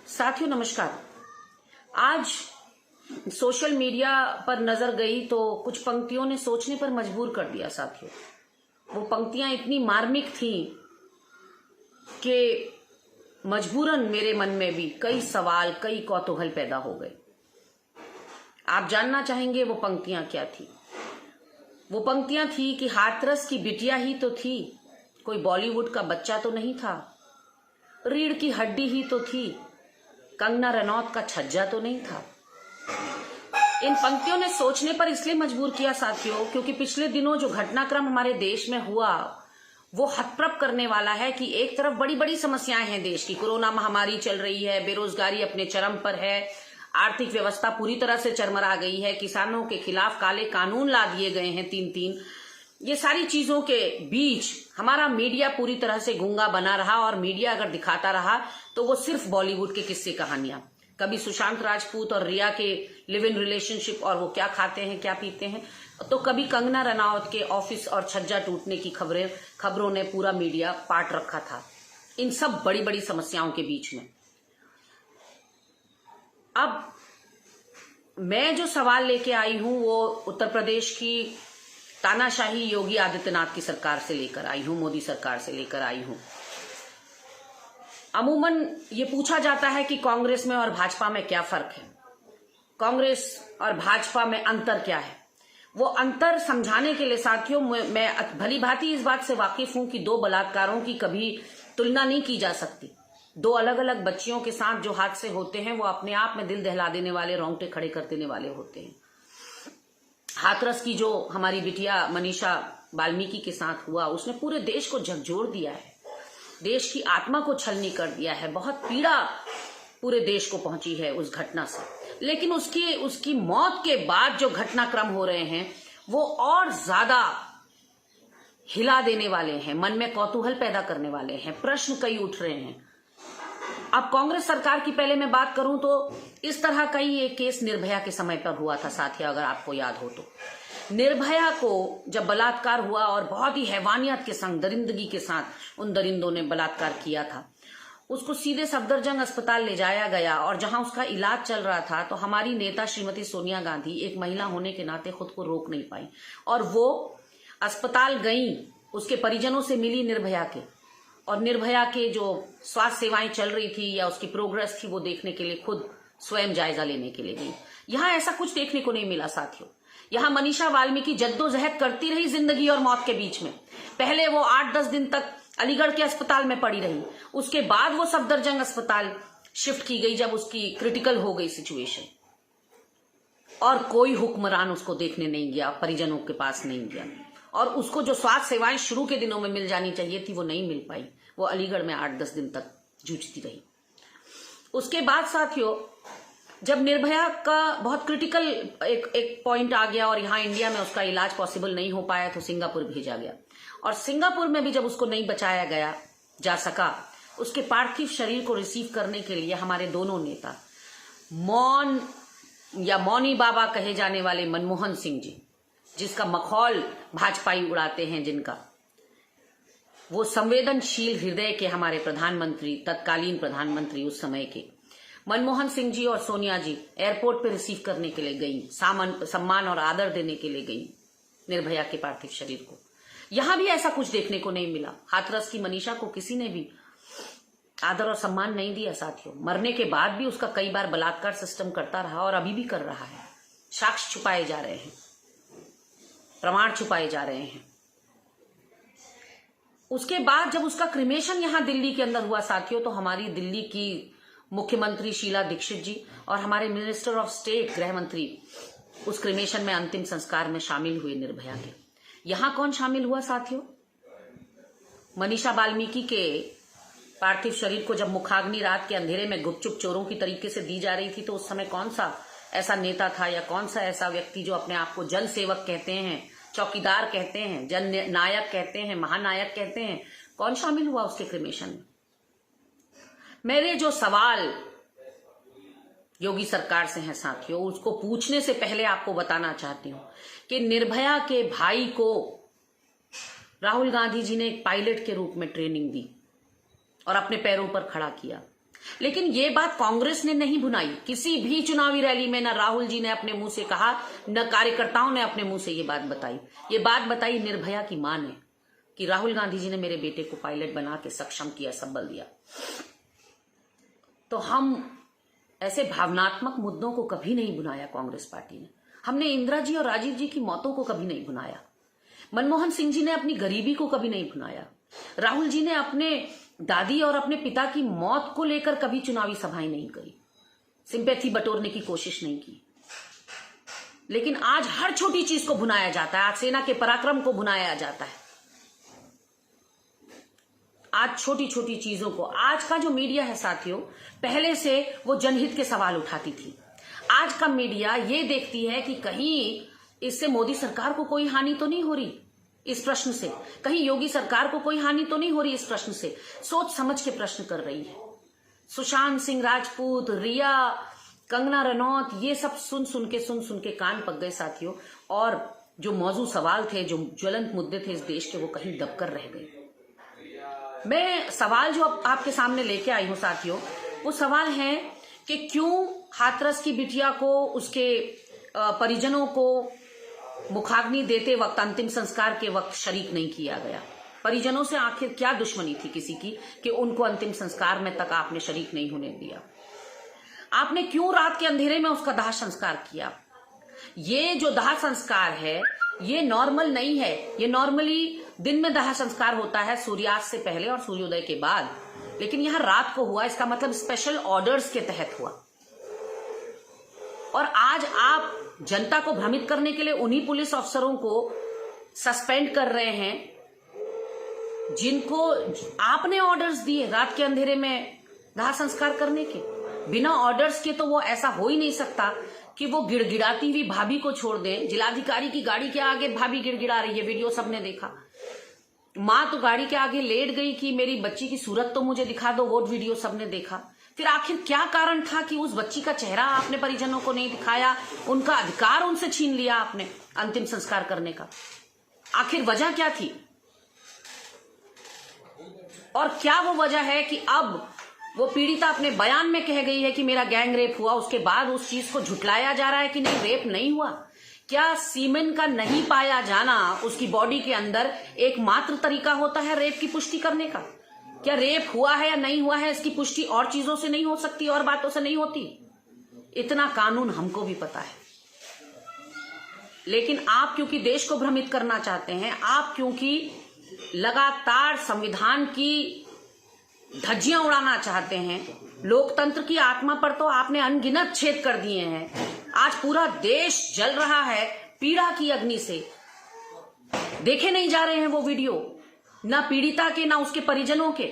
साथियों नमस्कार। आज सोशल मीडिया पर नजर गई तो कुछ पंक्तियों ने सोचने पर मजबूर कर दिया साथियों। वो पंक्तियां इतनी मार्मिक थीं कि मजबूरन मेरे मन में भी कई सवाल, कई कौतूहल पैदा हो गए। आप जानना चाहेंगे वो पंक्तियां क्या थी। वो पंक्तियां थी कि हाथरस की बिटिया ही तो थी, कोई बॉलीवुड का बच्चा तो नहीं था। रीढ़ की हड्डी ही तो थी, कंगना रनौत का छज्जा तो नहीं था। इन पंक्तियों ने सोचने पर इसलिए मजबूर किया साथियों क्योंकि पिछले दिनों जो घटनाक्रम हमारे देश में हुआ वो हतप्रभ करने वाला है कि एक तरफ बड़ी बड़ी समस्याएं हैं देश की। कोरोना महामारी चल रही है, बेरोजगारी अपने चरम पर है, आर्थिक व्यवस्था पूरी तरह से चरमरा गई है, किसानों के खिलाफ काले कानून ला दिए गए हैं तीन। ये सारी चीजों के बीच हमारा मीडिया पूरी तरह से गूंगा बना रहा और मीडिया अगर दिखाता रहा तो वो सिर्फ बॉलीवुड के किस्से कहानियां, कभी सुशांत राजपूत और रिया के लिव इन रिलेशनशिप और वो क्या खाते हैं क्या पीते हैं, तो कभी कंगना रनौत के ऑफिस और छज्जा टूटने की खबरों ने पूरा मीडिया पाट रखा था इन सब बड़ी बड़ी समस्याओं के बीच में। अब मैं जो सवाल लेके आई हूं वो उत्तर प्रदेश की तानाशाही योगी आदित्यनाथ की सरकार से लेकर आई हूं, मोदी सरकार से लेकर आई हूं। अमूमन ये पूछा जाता है कि कांग्रेस में और भाजपा में क्या फर्क है, कांग्रेस और भाजपा में अंतर क्या है। वो अंतर समझाने के लिए साथियों मैं भली भांति इस बात से वाकिफ हूं कि दो बलात्कारों की कभी तुलना नहीं की जा सकती। दो अलग अलग बच्चियों के साथ जो हादसे होते हैं वो अपने आप में दिल दहला देने वाले, रोंगटे खड़े कर देने वाले होते हैं। हाथरस की जो हमारी बिटिया मनीषा वाल्मीकि के साथ हुआ उसने पूरे देश को झकझोर दिया है, देश की आत्मा को छलनी कर दिया है। बहुत पीड़ा पूरे देश को पहुंची है उस घटना से। लेकिन उसकी मौत के बाद जो घटनाक्रम हो रहे हैं वो और ज्यादा हिला देने वाले हैं, मन में कौतूहल पैदा करने वाले हैं, प्रश्न कई उठ रहे हैं। अब कांग्रेस सरकार की पहले मैं बात करूं तो इस तरह का ही एक केस निर्भया के समय पर हुआ था साथियों, अगर आपको याद हो तो। निर्भया को जब बलात्कार हुआ और बहुत ही हैवानियत के संग, दरिंदगी के साथ उन दरिंदों ने बलात्कार किया था, उसको सीधे सफदरजंग अस्पताल ले जाया गया और जहां उसका इलाज चल रहा था तो हमारी नेता श्रीमती सोनिया गांधी एक महिला होने के नाते खुद को रोक नहीं पाई और वो अस्पताल गई, उसके परिजनों से मिली निर्भया के, और निर्भया के जो स्वास्थ्य सेवाएं चल रही थी या उसकी प्रोग्रेस थी वो देखने के लिए खुद स्वयं जायजा लेने के लिए गई। यहां ऐसा कुछ देखने को नहीं मिला साथियों। यहां मनीषा वाल्मीकि जद्दोजहद करती रही जिंदगी और मौत के बीच में। पहले वो 8-10 दिन तक अलीगढ़ के अस्पताल में पड़ी रही, उसके बाद वो सफदरजंग अस्पताल शिफ्ट की गई जब उसकी क्रिटिकल हो गई सिचुएशन, और कोई हुक्मरान उसको देखने नहीं गया, परिजनों के पास नहीं गया, और उसको जो स्वास्थ्य सेवाएं शुरू के दिनों में मिल जानी चाहिए थी वो नहीं मिल पाई। वो अलीगढ़ में 8-10 दिन तक जूझती रही। उसके बाद साथियों जब निर्भया का बहुत क्रिटिकल एक पॉइंट आ गया और यहाँ इंडिया में उसका इलाज पॉसिबल नहीं हो पाया तो सिंगापुर भेजा गया, और सिंगापुर में भी जब उसको नहीं बचाया जा सका, उसके पार्थिव शरीर को रिसीव करने के लिए हमारे दोनों नेता, मौन या मौनी बाबा कहे जाने वाले मनमोहन सिंह जी, जिसका मखौल भाजपाई उड़ाते हैं, जिनका वो संवेदनशील हृदय के हमारे प्रधानमंत्री, तत्कालीन प्रधानमंत्री उस समय के मनमोहन सिंह जी और सोनिया जी एयरपोर्ट पे रिसीव करने के लिए गई, सम्मान और आदर देने के लिए गई निर्भया के पार्थिव शरीर को। यहां भी ऐसा कुछ देखने को नहीं मिला। हाथरस की मनीषा को किसी ने भी आदर और सम्मान नहीं दिया साथियों। मरने के बाद भी उसका कई बार बलात्कार सिस्टम करता रहा और अभी भी कर रहा है। साक्ष्य छुपाए जा रहे हैं, प्रमाण छुपाए जा रहे हैं। उसके बाद जब उसका क्रिमेशन यहां दिल्ली के अंदर हुआ साथियों तो हमारी दिल्ली की मुख्यमंत्री शीला दीक्षित जी और हमारे मिनिस्टर ऑफ स्टेट, गृह मंत्री, उस क्रिमेशन में अंतिम संस्कार में शामिल हुए निर्भया के। यहां कौन शामिल हुआ साथियों? मनीषा वाल्मीकि के पार्थिव शरीर को जब मुखाग्नि रात के अंधेरे में गुपचुप चोरों की तरीके से दी जा रही थी तो उस समय कौन सा ऐसा नेता था या कौन सा ऐसा व्यक्ति जो अपने आप को जन सेवक कहते हैं, चौकीदार कहते हैं, जन नायक कहते हैं, महानायक कहते हैं, कौन शामिल हुआ उसके क्रिमेशन में? मेरे जो सवाल योगी सरकार से हैं साथियों, उसको पूछने से पहले आपको बताना चाहती हूं कि निर्भया के भाई को राहुल गांधी जी ने एक पायलट के रूप में ट्रेनिंग दी और अपने पैरों पर खड़ा किया। लेकिन ये बात कांग्रेस ने नहीं भुनाई। किसी भी चुनावी रैली में न राहुल जी ने अपने मुंह से कहा, न कार्यकर्ताओं ने अपने मुंह से ये बात बताई। ये बात बताई निर्भया की मां ने कि राहुल गांधी जी ने मेरे बेटे को पायलट बना के सक्षम किया, संबल दिया। तो हम ऐसे भावनात्मक मुद्दों को कभी नहीं भुनाया कांग्रेस पार्टी ने। हमने इंदिरा जी और राजीव जी की मौतों को कभी नहीं भुनाया। मनमोहन सिंह जी ने अपनी गरीबी को कभी नहीं भुनाया। राहुल जी ने अपने दादी और अपने पिता की मौत को लेकर कभी चुनावी सभाएं नहीं करी, सिंपैथी बटोरने की कोशिश नहीं की। लेकिन आज हर छोटी चीज को भुनाया जाता है। आज सेना के पराक्रम को भुनाया जाता है। आज छोटी छोटी चीजों को, आज का जो मीडिया है साथियों, पहले से वो जनहित के सवाल उठाती थी। आज का मीडिया ये देखती है कि कहीं इससे मोदी सरकार को कोई हानि तो नहीं हो रही इस प्रश्न से, कहीं योगी सरकार को कोई हानि तो नहीं हो रही इस प्रश्न से। सोच समझ के प्रश्न कर रही है। सुशांत सिंह राजपूत, रिया, कंगना रनौत, ये सब सुन सुन के कान पक गए साथियों। और जो मौजूद सवाल थे, जो ज्वलंत मुद्दे थे इस देश के, वो कहीं दबकर रह गए। मैं सवाल जो आपके सामने लेके आई हूं साथियों, वो सवाल है कि क्यों हाथरस की बिटिया को, उसके परिजनों को मुखाग्नि देते वक्त, अंतिम संस्कार के वक्त शरीक नहीं किया गया। परिजनों से आखिर क्या दुश्मनी थी किसी की कि उनको अंतिम संस्कार में तक आपने शरीक नहीं होने दिया? आपने क्यों रात के अंधेरे में उसका दाह संस्कार किया? ये जो दाह संस्कार है ये नॉर्मल नहीं है। ये नॉर्मली दिन में दाह संस्कार होता है, सूर्यास्त से पहले और सूर्योदय के बाद, लेकिन यहां रात को हुआ। इसका मतलब स्पेशल ऑर्डर्स के तहत हुआ। और आज आप जनता को भ्रमित करने के लिए उन्हीं पुलिस अफसरों को सस्पेंड कर रहे हैं जिनको आपने ऑर्डर्स दिए रात के अंधेरे में दाह संस्कार करने के। बिना ऑर्डर्स के तो वो ऐसा हो ही नहीं सकता कि वो गिड़गिड़ाती हुई भाभी को छोड़ दें। जिलाधिकारी की गाड़ी के आगे भाभी गिड़गिड़ा रही है, वीडियो सबने देखा। मां तो गाड़ी के आगे लेट गई कि मेरी बच्ची की सूरत तो मुझे दिखा दो, वो वीडियो सबने देखा। फिर आखिर क्या कारण था कि उस बच्ची का चेहरा आपने परिजनों को नहीं दिखाया, उनका अधिकार उनसे छीन लिया आपने अंतिम संस्कार करने का? आखिर वजह क्या थी? और क्या वो वजह है कि अब वो पीड़िता अपने बयान में कह गई है कि मेरा गैंग रेप हुआ, उसके बाद उस चीज को झुटलाया जा रहा है कि नहीं, रेप नहीं हुआ? क्या सीमेन का नहीं पाया जाना उसकी बॉडी के अंदर एकमात्र तरीका होता है रेप की पुष्टि करने का? क्या रेप हुआ है या नहीं हुआ है इसकी पुष्टि और चीजों से नहीं हो सकती, और बातों से नहीं होती? इतना कानून हमको भी पता है। लेकिन आप क्योंकि देश को भ्रमित करना चाहते हैं, आप क्योंकि लगातार संविधान की धज्जियां उड़ाना चाहते हैं, लोकतंत्र की आत्मा पर तो आपने अनगिनत छेद कर दिए हैं। आज पूरा देश जल रहा है पीड़ा की अग्नि से। देखे नहीं जा रहे हैं वो वीडियो, ना पीड़िता के ना उसके परिजनों के।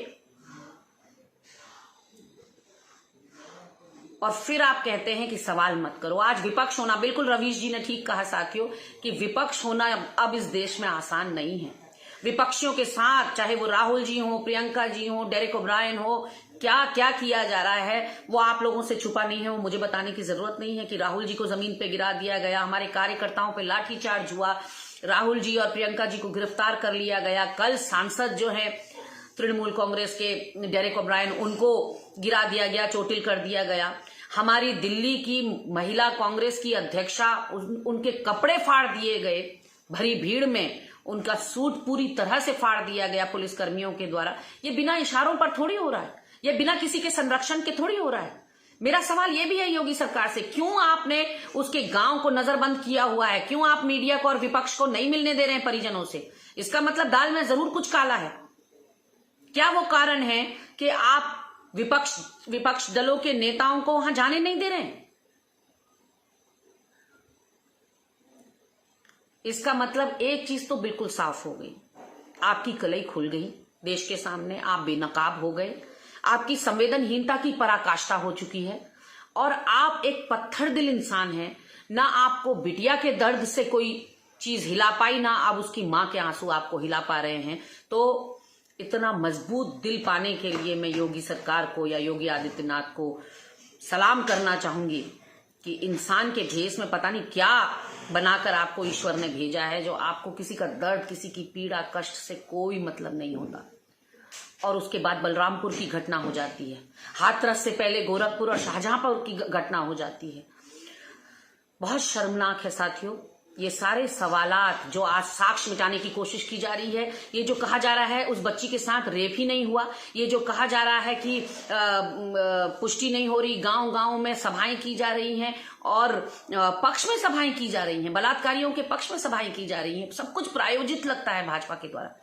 और फिर आप कहते हैं कि सवाल मत करो। आज विपक्ष होना, बिल्कुल रवीश जी ने ठीक कहा साथियों कि विपक्ष होना अब इस देश में आसान नहीं है। विपक्षियों के साथ, चाहे वो राहुल जी हो, प्रियंका जी हो, डेरेक ओब्रायन हो, क्या क्या किया जा रहा है वो आप लोगों से छुपा नहीं है। वो मुझे बताने की जरूरत नहीं है कि राहुल जी को जमीन पे गिरा दिया गया, हमारे कार्यकर्ताओं पे लाठीचार्ज हुआ, राहुल जी और प्रियंका जी को गिरफ्तार कर लिया गया। कल सांसद जो है तृणमूल कांग्रेस के डेरेक ओब्रायन, उनको गिरा दिया गया, चोटिल कर दिया गया। हमारी दिल्ली की महिला कांग्रेस की अध्यक्षा, उनके कपड़े फाड़ दिए गए भरी भीड़ में, उनका सूट पूरी तरह से फाड़ दिया गया पुलिस कर्मियों के द्वारा। ये बिना इशारों पर थोड़ी हो रहा है, ये बिना किसी के संरक्षण के थोड़ी हो रहा है। मेरा सवाल ये भी है योगी सरकार से, क्यों आपने उसके गांव को नजरबंद किया हुआ है? क्यों आप मीडिया को और विपक्ष को नहीं मिलने दे रहे हैं परिजनों से? इसका दाल में जरूर कुछ काला है। क्या वो कारण है कि आप विपक्ष दलों के नेताओं को वहां जाने नहीं दे रहे हैं? इसका एक चीज तो बिल्कुल साफ हो गई, आपकी कलई खुल गई देश के सामने, आप बेनकाब हो गए, आपकी संवेदनहीनता की पराकाष्ठा हो चुकी है और आप एक पत्थर दिल इंसान हैं। ना आपको बिटिया के दर्द से कोई चीज हिला पाई, ना आप उसकी मां के आंसू आपको हिला पा रहे हैं। तो इतना मजबूत दिल पाने के लिए मैं योगी सरकार को या योगी आदित्यनाथ को सलाम करना चाहूंगी कि इंसान के भेष में पता नहीं क्या बनाकर आपको ईश्वर ने भेजा है, जो आपको किसी का दर्द, किसी की पीड़ा, कष्ट से कोई मतलब नहीं होता। और उसके बाद बलरामपुर की घटना हो जाती है। हाथरस से पहले गोरखपुर और शाहजहांपुर की घटना हो जाती है। बहुत शर्मनाक है साथियों। ये सारे सवालात जो आज साक्ष्य मिटाने की कोशिश की जा रही है, ये जो कहा जा रहा है उस बच्ची के साथ रेप ही नहीं हुआ, ये जो कहा जा रहा है कि पुष्टि नहीं हो रही, गांव गांव में सभाएं की जा रही हैं और पक्ष में सभाएं की जा रही हैं, बलात्कारियों के पक्ष में सभाएं की जा रही हैं, सब कुछ प्रायोजित लगता है भाजपा के द्वारा।